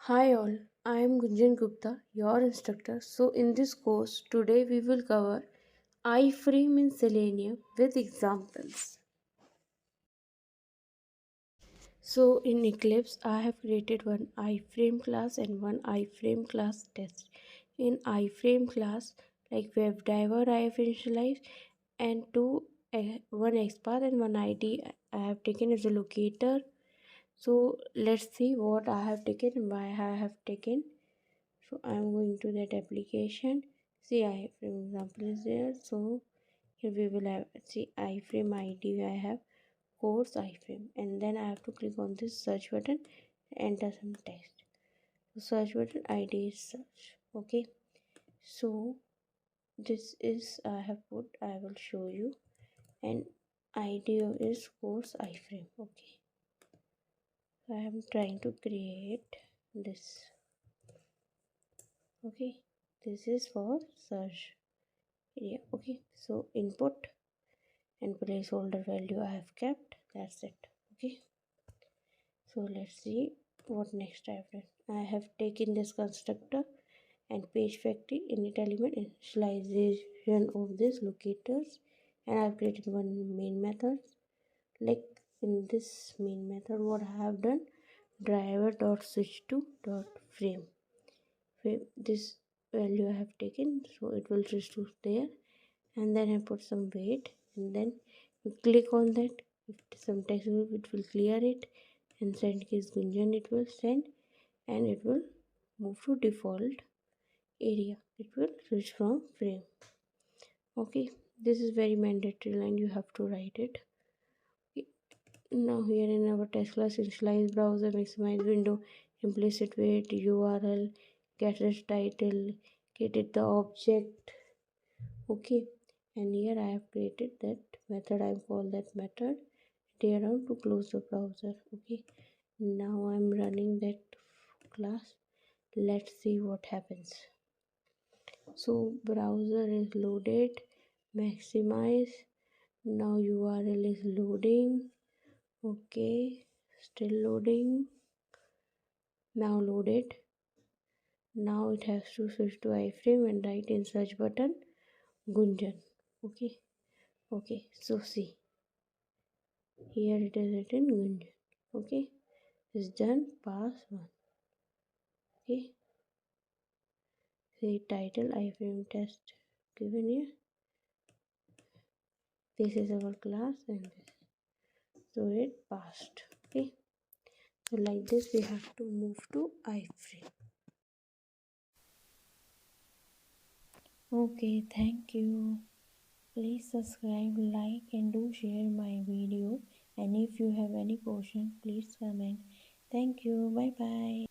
Hi all, I am Gunjan Gupta, your instructor. So in this course, today we will cover iFrame in Selenium with examples. So in Eclipse, I have created one iFrame class and one iFrame class test. In iFrame class, like webdriver I have initialized and one XPath and one ID I have taken as a locator. So let's see what I have taken and why I have taken. So I'm going to that application. See iframe example is there. So here we will have, see iframe ID, I have course iframe, and then I have to click on this search button, enter some text. So search button ID is search. Okay, so this is I have put, I will show you, and ID is course iframe. Okay, so I am trying to create this. Okay, this is for search area. Okay, so input and placeholder value I have kept. That's it. Okay, so let's see what next I have done. I have taken this constructor and page factory init element initialization of this locators, and I have created one main method. Like in this main method, what I have done, driver dot switch to dot frame. This value I have taken, so it will switch to there, and then I put some weight, and then you click on that. If some text it will clear it, and send case Gunjan it will send, and it will move to default area. It will switch from frame. Okay, this is very mandatory line, you have to write it. Okay. Now here in our test class, initialize browser, maximize window, implicit weight, URL, get this title, get it the object. Okay, and here I have created that method. I call that method tear down to close the browser. Okay, now I'm running that class. Let's see what happens. So browser is loaded, maximize. Now URL is loading. Okay, still loading. Now loaded. Now it has to switch to iframe and write in search button Gunjan. Okay, okay, so see, here it is written Gunjan. Okay, it's done, pass 1. Okay, see title iframe test given here. This is our class and this, so it passed. Okay, so like this we have to move to iframe. Okay, thank you. Please subscribe, like, and do share my video. And if you have any question, please comment. Thank you. Bye bye.